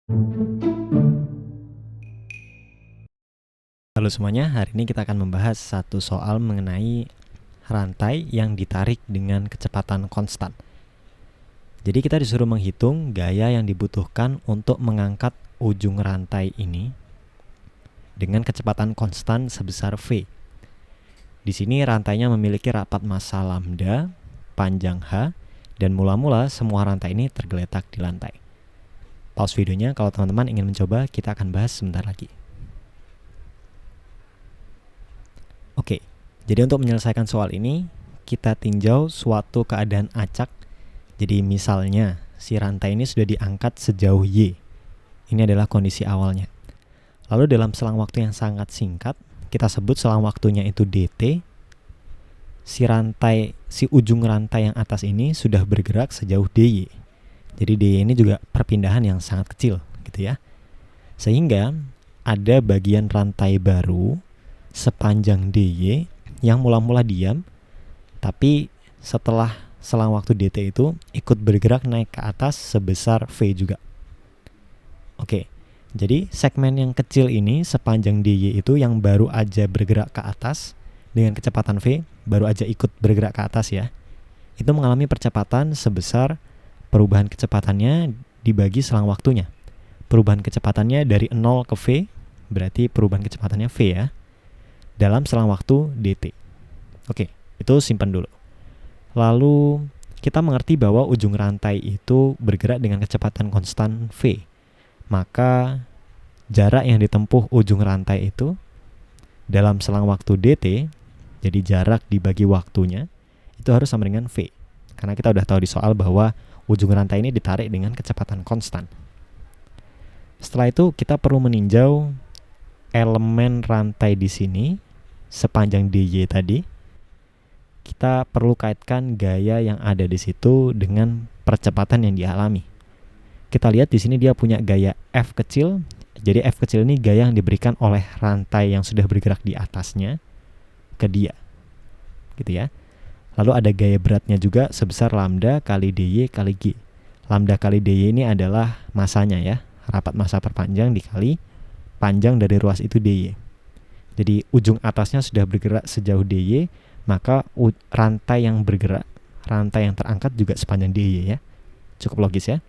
Halo semuanya, hari ini kita akan membahas satu soal mengenai rantai yang ditarik dengan kecepatan konstan. Jadi kita disuruh menghitung gaya yang dibutuhkan untuk mengangkat ujung rantai ini dengan kecepatan konstan sebesar V. Di sini rantainya memiliki rapat massa lambda, panjang H, dan mula-mula semua rantai ini tergeletak di lantai. Pause videonya kalau teman-teman ingin mencoba, kita akan bahas sebentar lagi. Oke, jadi untuk menyelesaikan soal ini, kita tinjau suatu keadaan acak. Jadi misalnya, si rantai ini sudah diangkat sejauh Y. Ini adalah kondisi awalnya. Lalu dalam selang waktu yang sangat singkat, kita sebut selang waktunya itu dt. Si ujung rantai yang atas ini sudah bergerak sejauh dy. Jadi dy ini juga perpindahan yang sangat kecil, gitu ya. Sehingga ada bagian rantai baru sepanjang dy yang mula-mula diam, tapi setelah selang waktu dt itu ikut bergerak naik ke atas sebesar v juga. Oke, jadi segmen yang kecil ini sepanjang dy itu yang baru aja bergerak ke atas dengan kecepatan v, baru aja ikut bergerak ke atas ya, itu mengalami percepatan sebesar perubahan kecepatannya dibagi selang waktunya. Perubahan kecepatannya dari 0 ke v, berarti perubahan kecepatannya v ya, dalam selang waktu dt. Oke, itu simpan dulu. Lalu kita mengerti bahwa ujung rantai itu bergerak dengan kecepatan konstan v. Maka jarak yang ditempuh ujung rantai itu dalam selang waktu dt, jadi jarak dibagi waktunya, itu harus sama dengan v. Karena kita udah tahu di soal bahwa ujung rantai ini ditarik dengan kecepatan konstan. Setelah itu kita perlu meninjau elemen rantai di sini sepanjang dy tadi. Kita perlu kaitkan gaya yang ada di situ dengan percepatan yang dialami. Kita lihat di sini dia punya gaya F kecil. Jadi F kecil ini gaya yang diberikan oleh rantai yang sudah bergerak di atasnya ke dia. Gitu ya. Lalu ada gaya beratnya juga sebesar lambda kali dy kali g. Lambda kali dy ini adalah masanya ya, rapat massa perpanjang dikali panjang dari ruas itu dy. Jadi ujung atasnya sudah bergerak sejauh dy, maka rantai yang bergerak, rantai yang terangkat juga sepanjang dy ya. Cukup logis ya.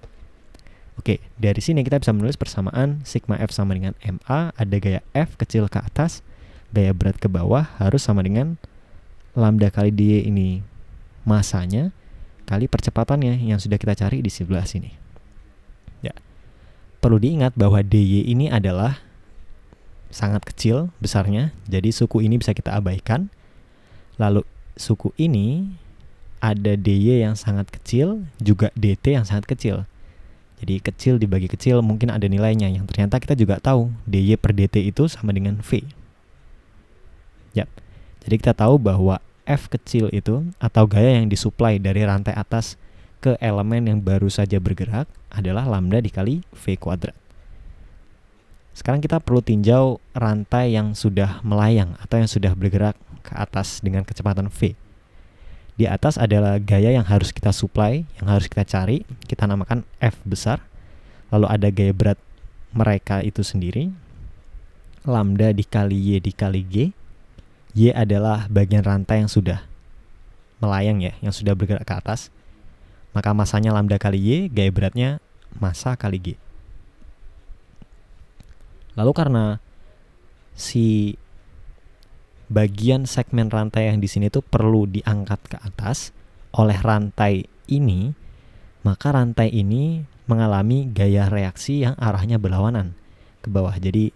Oke, dari sini kita bisa menulis persamaan sigma F sama dengan MA, ada gaya F kecil ke atas, gaya berat ke bawah harus sama dengan lambda kali dy ini masanya kali percepatannya yang sudah kita cari di sebelah sini. Ya. Perlu diingat bahwa dy ini adalah sangat kecil besarnya, jadi suku ini bisa kita abaikan. Lalu suku ini ada dy yang sangat kecil, juga dt yang sangat kecil. Jadi kecil dibagi kecil mungkin ada nilainya yang ternyata kita juga tahu dy per dt itu sama dengan v. Ya. Jadi kita tahu bahwa F kecil itu atau gaya yang disuplai dari rantai atas ke elemen yang baru saja bergerak adalah lambda dikali V kuadrat. Sekarang kita perlu tinjau rantai yang sudah melayang atau yang sudah bergerak ke atas dengan kecepatan V. Di atas adalah gaya yang harus kita suplai, yang harus kita cari, kita namakan F besar. Lalu ada gaya berat mereka itu sendiri, lambda dikali Y dikali G. Y adalah bagian rantai yang sudah melayang ya, yang sudah bergerak ke atas. Maka masanya lambda kali Y, gaya beratnya massa kali G. Lalu karena si bagian segmen rantai yang di sini tuh perlu diangkat ke atas oleh rantai ini, maka rantai ini mengalami gaya reaksi yang arahnya berlawanan ke bawah. Jadi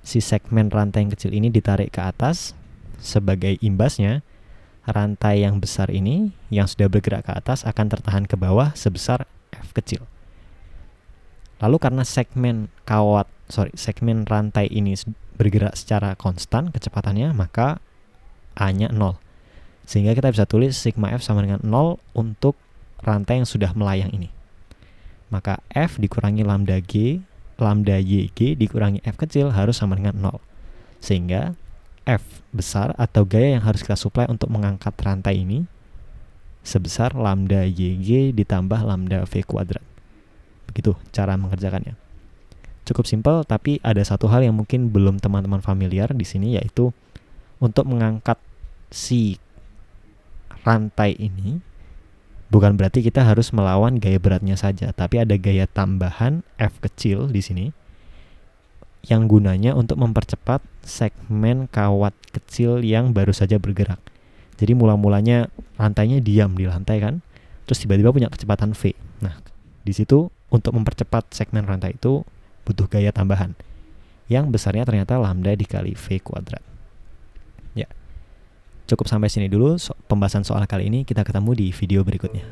si segmen rantai yang kecil ini ditarik ke atas. Sebagai imbasnya, rantai yang besar ini yang sudah bergerak ke atas akan tertahan ke bawah sebesar F kecil. Lalu karena segmen rantai ini bergerak secara konstan kecepatannya, maka A-nya 0. Sehingga kita bisa tulis sigma F sama dengan 0 untuk rantai yang sudah melayang ini. Maka F dikurangi lambda YG dikurangi F kecil harus sama dengan 0. Sehingga F besar atau gaya yang harus kita suplai untuk mengangkat rantai ini sebesar lambda YG ditambah lambda V kuadrat. Begitu cara mengerjakannya. cukup simpel, tapi ada satu hal yang mungkin belum teman-teman familiar di sini, yaitu untuk mengangkat si rantai ini bukan berarti kita harus melawan gaya beratnya saja, tapi ada gaya tambahan F kecil di sini yang gunanya untuk mempercepat segmen kawat kecil yang baru saja bergerak. Jadi mula-mulanya rantainya diam di lantai kan, terus tiba-tiba punya kecepatan V. Nah, di situ untuk mempercepat segmen rantai itu butuh gaya tambahan yang besarnya ternyata lambda dikali V kuadrat. Ya, cukup sampai sini dulu pembahasan soal kali ini. Kita ketemu di video berikutnya.